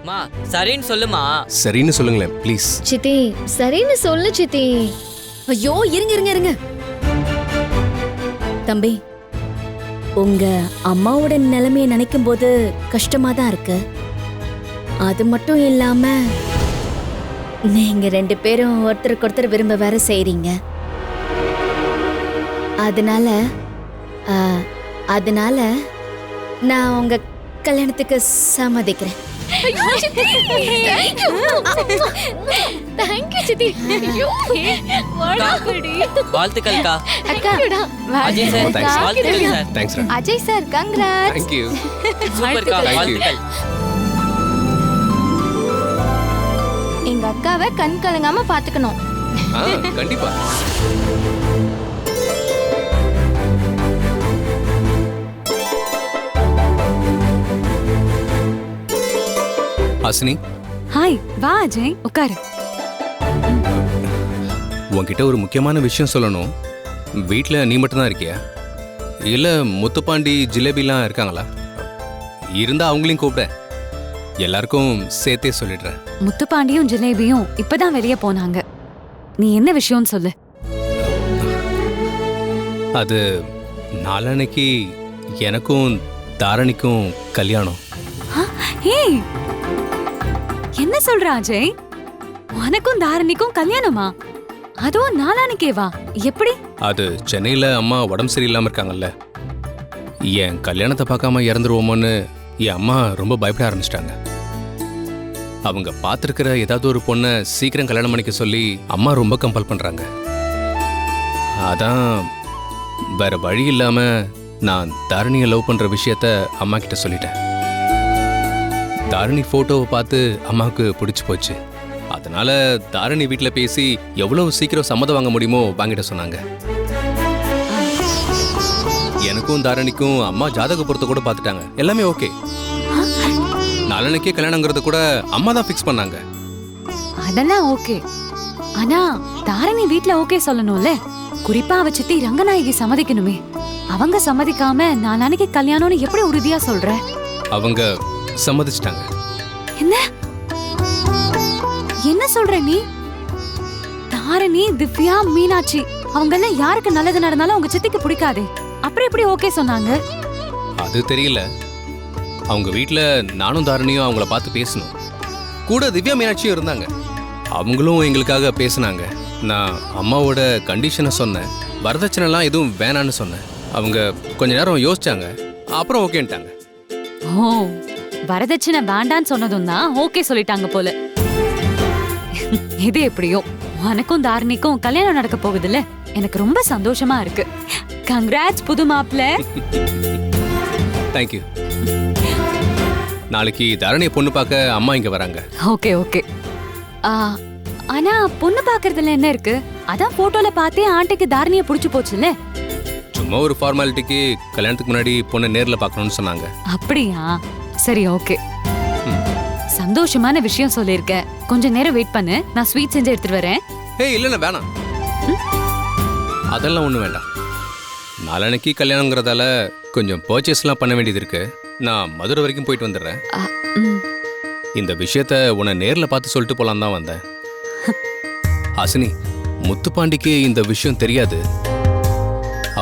மா சரின்னு சொல்லுமா. சரின்னு சொல்லுங்களேன் ப்ளீஸ். சித்தி சரின்னு சொல்லு சித்தி. ஐயோ இருங்க இருங்க இருங்க தம்பி, உங்க அம்மாவோட நிலைமையை நினைக்கும் போது கஷ்டமா தான் இருக்கு. அது மட்டும் இல்லாம நீங்க 2 பேரும் ஒருத்தருக்கு ஒருத்தர் விரும்ப வேற செய்றீங்க. அதனால நான் உங்க கல்யாணத்துக்கு சம்மதிக்கிறேன். தேங்க்யூ சித்தி. வாழ்த்துக்கள்க்கா. அக்கா அஜய் சார் வாழ்த்துக்கள் சார். தேங்க்ஸ் ரா. Ajay sir congrats. Thank you. சூப்பர்க்கா Thank you. வாழ்த்துக்கள். எங்க அக்காவை கண் கலங்காம பாத்துக்கணும். கண்டிப்பா. ஹாசினி, ஹாய், வா அஜய், உட்காரு. உன்கிட்ட ஒரு முக்கியமான விஷயம் சொல்லணும். வீட்டில் நீ மட்டும்தான் இருக்கியா, இல்லை முத்துப்பாண்டி ஜிலேபிலாம் இருக்காங்களா? இருந்தா அவங்களையும் கூப்பிட, எல்லாருக்கும் சேர்த்தே சொல்லிடுறேன். முத்துப்பாண்டியும் ஜிலேபியும் இப்பதான் வெளியே போனாங்க. நீ என்ன விஷயம்னு சொல்லு. அது நாளன்னைக்கு எனக்கும் தாரணிக்கும் கல்யாணம். ஏய், என்ன சொல்ற அஜய்? உனக்கும் தாரணிக்கும் கல்யாணமா? அதுவும் நாளானிக்கேவா? எப்படி? அது சென்னையில் அம்மா உடம்பு சரியில்லாமல் இருக்காங்கல்ல, என் கல்யாணத்தை பார்க்காம இறந்துருவோமோன்னு என் அம்மா ரொம்ப பயப்பட ஆரம்பிச்சிட்டாங்க. அவங்க பார்த்துருக்கிற ஏதாவது ஒரு பொண்ணை சீக்கிரம் கல்யாணம் பண்ணிக்க சொல்லி அம்மா ரொம்ப கம்பல் பண்ணுறாங்க. அதான் வேற வழி இல்லாமல் நான் தாரணியை லவ் பண்ணுற விஷயத்த அம்மா கிட்ட சொல்லிட்டேன். தாரணி ஃபோட்டோவை பார்த்து அம்மாவுக்கு பிடிச்சி போச்சு. அதனால தாரணி வீட்டில் பேசி எவ்வளவு சீக்கிரம் சம்மதம் வாங்க முடியுமோ வாங்கிட்ட சொன்னாங்க. எனக்கும் தாரணிக்கும் அம்மா ஜாதக பொறுத்த கூட பார்த்துட்டாங்க, எல்லாமே ஓகே. நாளன்னைக்கே கல்யாணங்கிறத கூட அம்மா தான் ஃபிக்ஸ் பண்ணாங்க. அதெல்லாம் ஓகே. ஆனா தாரணி வீட்ல ஓகே சொல்லணும்ல. குறிப்பா அவ சித்தி ரங்கநாயகி சம்மதிக்கணுமே. அவங்க சம்மதிக்காம நாளானிக்கு கல்யாணம்னு எப்படி உறுதியா சொல்ற? அவங்க சம்மதிச்சிட்டாங்க. என்ன என்ன சொல்ற நீ? தாரணி, திவ்யா, மீனாட்சி அவங்க எல்லாம் யாருக்கு நல்லது நடந்தாலும் அவங்க சித்திக்கு பிடிக்காதே. அப்புறம் எப்படி ஓகே சொன்னாங்க? அது தெரியல. அவங்க வீட்டில் நானும் தாரணியும் அவங்கள பார்த்து பேசணும். கூட திவ்யா மீனாட்சியும் இருந்தாங்க. அவங்களும் எங்களுக்காக பேசினாங்க. நான் அம்மாவோட கண்டிஷனை சொன்னேன். வரதட்சணைலாம் எதுவும் வேணான்னு சொன்னேன். அவங்க கொஞ்ச நேரம் யோசிச்சாங்க, அப்புறம் ஓகேன்ட்டாங்க. ஓ, வரதட்சணை வேண்டான்னு சொன்னதும் தான் ஓகே சொல்லிட்டாங்க போல. இது எப்படியோ உனக்கும் தாரணிக்கும் கல்யாணம் நடக்க போகுதுல்ல, எனக்கு ரொம்ப சந்தோஷமா இருக்கு. கங்க்ராட்ஸ் புது மாப்பிள்ள. தேங்க்யூ. நாளைக்கு தாரணியை பொண்ணு பார்க்க அம்மா இங்க வராங்க. Okay okay. ஆனா பொண்ணு பாக்குறதுல என்ன இருக்கு? அதான் போட்டோல பார்த்தே ஆண்டிக்கு தாரணியை பிடிச்சு போச்சுல்ல. சும்மா ஒரு ஃபார்மாலிட்டிக்கு கல்யாணத்துக்கு முன்னாடி பொண்ணை நேர்ல பார்க்கணும்னு சொன்னாங்க. அப்படியா? சரி ஓகே. சந்தோஷமான விஷயம் சொல்லிருக்க. கொஞ்ச நேரம் வெயிட் பண்ணு, நான் ஸ்வீட் செஞ்சு எடுத்துட்டு வரேன். ஏய் இல்லைண்ணா வேணாம், அதெல்லாம் ஒன்றும் வேண்டாம். நாளன்னைக்கு கல்யாணங்கிறதால கொஞ்சம் பர்ச்சேஸ்லாம் பண்ண வேண்டியது இருக்கு. நான் மதுரை வரைக்கும் போயிட்டு வந்துடுறேன். இந்த விஷயத்த உன்னை நேர்ல பார்த்து சொல்லிட்டு போலாம் தான் வந்தேன். ஹாசினி, முத்துப்பாண்டிக்கு இந்த விஷயம் தெரியாது.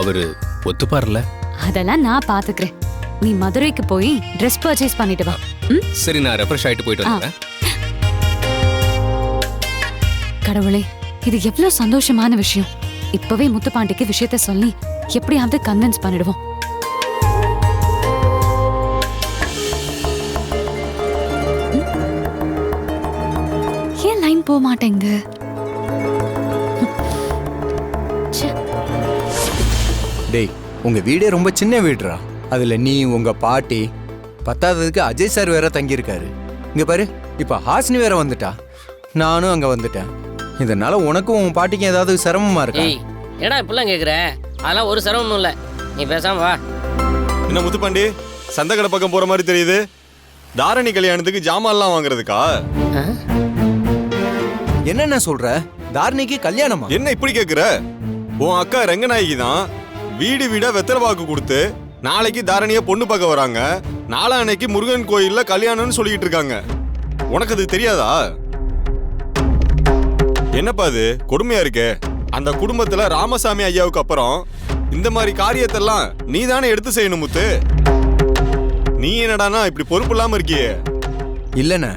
அவரு ஒத்துப்பார்ல? அதெல்லாம் நான் பாத்துக்கிறேன். நீ மதுரைக்கு போய் ட்ரெஸ் பர்ச்சேஸ் பண்ணிட்டு வா. சரி, நான் ரெஃப்ரெஷ் ஆயிட்டு போயிட்டு வந்துடுறேன். கடவுளே, இது எவ்வளவு சந்தோஷமான விஷயம். இப்பவே முத்துப்பாண்டிக்கு விஷயத்த சொல்லி எப்படியாவது கன்வின்ஸ் பண்ணிடுவோம். ஏன் லைன் போக மாட்டேங்குது? டேய், உங்க வீடே ரொம்ப சின்ன வீடுடா. அதுல நீ, உங்க பாட்டி, பத்தாததுக்கு அஜய் சார் வேற தங்கியிருக்காரு. இங்க பாரு, இப்ப ஹாசினி வேற வந்துட்டா. நானும் அங்க வந்துட்டேன். இதனால உனக்கும் உன் பாட்டிக்கும் ஏதாவது சிரமமா இருக்கா? ஏய், என்னடா இப்பெல்லாம் கேக்குற? அதெல்லாம் ஒரு சிரமமும் இல்ல, நீ பேசாம வா. என்ன முத்துப்பாண்டி, சந்தை கடை பக்கம் போற மாதிரி தெரியுது. தாரணி கல்யாணத்துக்கு ஜாமான்லாம் வாங்குறதுக்கா? என்னென்ன சொல்ற? தாரணிக்கு கல்யாணமா? என்ன இப்படி கேக்குற? உன் அக்கா ரங்கநாயகி தான் வீடு வீடா வெத்தலை வாக்கு கொடுத்து நாளைக்கு தாரணிய பொண்ணு பார்க்க வராங்க. நாளான்னைக்கு முருகன் கோயில்ல கல்யாணம்னு சொல்லிட்டு இருக்காங்க. உனக்கு அது தெரியாதா? என்னப்பா அது கொடுமையா இருக்கு. அந்த குடும்பத்துல ராமசாமி ஐயாவுக்கு அப்புறம் இந்த மாதிரி காரியத்தெல்லாம் நீ தானே எடுத்து செய்யணும் முத்து. நீ என்னடானா இப்படி பொறுப்பு இல்லாம இருக்கியே. இல்லைண்ணே,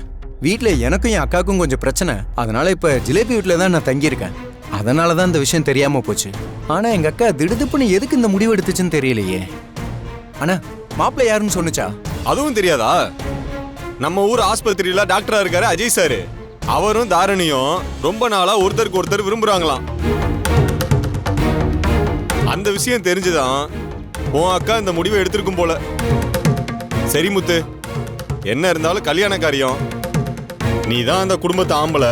வீட்டில் எனக்கும் என் அக்காவுக்கும் கொஞ்சம் பிரச்சனை. அதனால இப்போ ஜிலேபி வீட்டில் தான் நான் தங்கியிருக்கேன். அதனால தான் இந்த விஷயம் தெரியாமல் போச்சு. ஆனால் எங்கள் அக்கா திடுதுப்புன்னு எதுக்கு இந்த முடிவு எடுத்துச்சுன்னு தெரியலையே. அண்ணா, மாப்பிள்ளை யாருன்னு சொன்னுச்சா? அதுவும் தெரியாதா? நம்ம ஊர் ஆஸ்பத்திரியில டாக்டரா இருக்காரு அஜய் சார். அவரும் தாரணியும் ரொம்ப நாளா ஒருத்தருக்கு ஒருத்தர் விரும்புறாங்களாம். அந்த விஷயம் தெரிஞ்சுதான் உன் அக்கா இந்த முடிவை எடுத்திருக்கும் போல. சரி முத்து, என்ன இருந்தாலும் கல்யாண காரியம். நீ தான் அந்த குடும்பத்தை ஆம்பளை.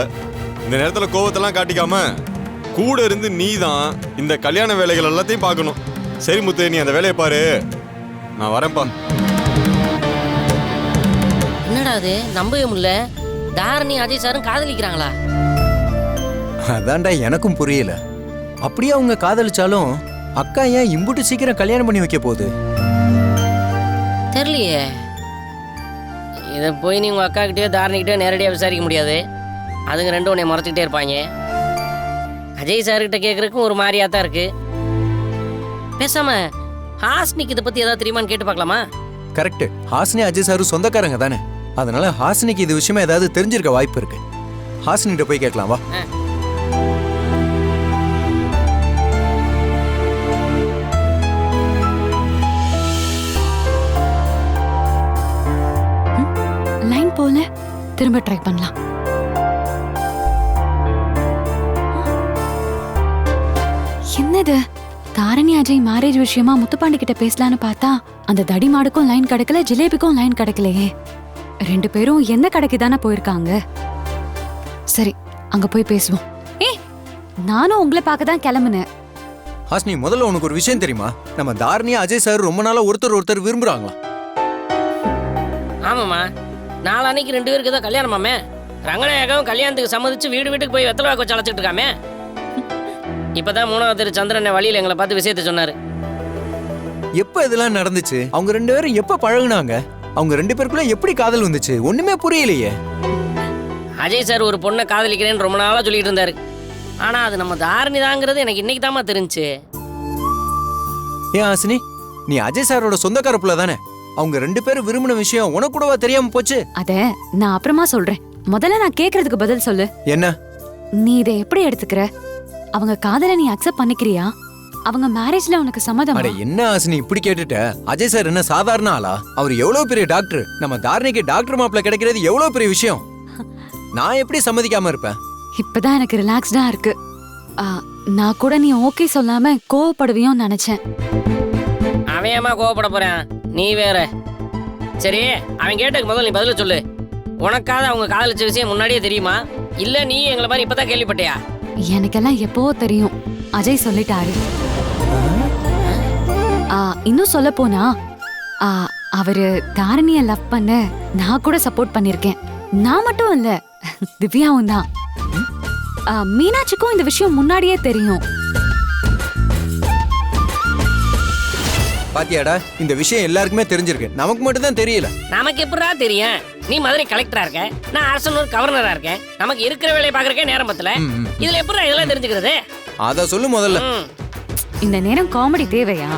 இந்த நேரத்துல கோவத்தெல்லாம் காட்டிக்காம கூட இருந்து நீ தான் இந்த கல்யாண வேலைகள் எல்லாத்தையும் பார்க்கணும். சரி முத்து, நீ அந்த வேலையை பாரு, நான் வரேன்ப்பா. என்னடா அது நம்பவே முடியல. தாரணி அஜய் சாரும் காதலிக்கிறாங்களா? அதான்டா எனக்கும் புரியல. அப்படியே அவங்க காதலிச்சாலும் அக்கா ஏன் இம்புட்டு சீக்கிரம் கல்யாணம் பண்ணி வைக்க போகுது? தெரியலையே. இதை போய் நீ உங்கள் அக்கா கிட்டேயோ தாரணிக்கிட்டேயோ நேரடியாக விசாரிக்க முடியாது. அதுங்க ரெண்டும் உன்னை முறைச்சிக்கிட்டே இருப்பாங்க. அஜய் சார்கிட்ட கேட்குறதுக்கும் ஒரு மாதிரியாக தான் இருக்கு. பேசாம ஹாஸ்னிக்கு இதை பற்றி ஏதாவது தெரியுமான்னு கேட்டு பார்க்கலாமா? கரெக்ட். ஹாசினி அஜய் சாரும் சொந்தக்காரங்க தானே. அதனால ஹாசினிக்கு இது விஷயமா ஏதாவது தெரிஞ்சிருக்க வாய்ப்பு இருக்கு. ஹாசினிகிட்ட போய் கேட்கலாம் வா. லைன் போல திரும்ப ட்ரை பண்ணலாம். என்னது, தாரணி அஜய் மேரேஜ் விஷயமா முத்துப்பாண்டி கிட்ட பேசலான்னு பார்த்தா அந்த தடி மாடுக்கும் லைன் கிடைக்கல, ஜிலேபிக்கும் லைன் கிடைக்கலையே. ரெண்டு பேரும் என்ன கடைக்கு தானே போயிருக்காங்க. சரி, அங்க போய் பேசுவோம். நானும் உங்களை பார்க்க தான் கிளம்புனேன். ஹாசினி, முதல்ல உனக்கு ஒரு விஷயம் தெரியுமா? நம்ம தாரணியா அஜய் சார் ரொம்ப நாளா ஒருத்தர் விரும்புறாங்களா? ஆமாம்மா, நாளான்னைக்கு 2 பேருக்கு தான் கல்யாணமாமே. ரங்கநாயகம் கல்யாணத்துக்கு சம்மதிச்சு வீடு வீட்டுக்கு போய் வெத்தலை வாக்கு வச்சு அழைச்சிட்டு இருக்காமே. இப்பதான் 3வது தெரு சந்திரனை வழியில் எங்களை பார்த்து விஷயத்தை சொன்னாரு. எப்ப இதெல்லாம் நடந்துச்சு? அவங்க 2 பேரும் எப்ப பழகுனாங்க? அவங்க 2 பேருக்குள்ள எப்படி காதல் வந்துச்சு? ஒண்ணுமே புரியலையே. அஜய் சார் ஒரு பொண்ணை காதலிக்கிறேன்னு ரொம்ப நாளா சொல்லிட்டு இருந்தாரு. ஆனா அது நம்ம தாரணி தாங்கிறது எனக்கு இன்னைக்கு தாமா தெரிஞ்சுச்சு. ஏன் ஹாசினி, நீ அஜய் சாரோட சொந்தக்கார புள்ள தானே? அவங்க 2 பேரும் விரும்பின விஷயம் உனக்கு கூடவா தெரியாம போச்சு? அத நான் அப்புறமா சொல்றேன். முதல்ல நான் கேக்குறதுக்கு பதில் சொல்லு. என்ன? நீ இதை எப்படி எடுத்துக்கிற? அவங்க காதலை நீ அக்செப்ட் பண்ணிக்கிறியா? அவங்க மேரேஜ்ல உனக்கு சம்மதமா? அட என்ன ஹாசினி இப்படி கேட்டுட்ட? அஜய் சார் என்ன சாதாரண ஆளா? அவர் எவ்வளவு பெரிய டாக்டர். நம்ம தாரணிக்கு டாக்டர் மாப்பிள்ள கிடைக்கிறது எவ்வளவு பெரிய விஷயம். நான் எப்படி சம்மதிக்காம இருப்பேன்? இப்பதான் எனக்கு ரிலாக்ஸ்டா இருக்கு. நான் கூட நீ ஓகே சொல்லாம கோவப்படுவியோன்னு நினைச்சேன். அவன் ஏமா கோவப்பட போறான்? நீ வேற. சரி, அவன் கேட்டதுக்கு முதல்ல நீ பதில சொல்லு. உனக்காவது அவங்க காதலிச்ச விஷயம் முன்னாடியே தெரியுமா, இல்ல நீ எங்களை மாதிரி இப்பதான் கேள்விப்பட்டியா? எனக்கெல்லாம் எப்போ தெரியும். அஜய் சொல்லிட்டாரு. இன்னும் சொல்ல போனா அவரு தாரணிய லவ் பண்ண நான் கூட சப்போர்ட் பண்ணிருக்கேன். நான் மட்டும் இல்ல, திவ்யாவும் தான். மீனாட்சிக்கும் இந்த விஷயம் முன்னாடியே தெரியும். பாத்தியாடா, இந்த விஷயம் எல்லாருக்குமே தெரிஞ்சிருக்கு, நமக்கு மட்டும் தான் தெரியல. நமக்கு எப்படா தெரியும்? நீ மதுரை கலெக்டரா இருக்க, நான் அரசனூர் கவர்னரா இருக்கேன். நமக்கு இருக்கிற வேலையை பாக்குறக்கே நேரம் பத்தல. இதுல எப்படா இதெல்லாம் தெரிஞ்சுக்கிறது? அத சொல்லு முதல்ல. இந்த நேரம் காமெடி தேவையா?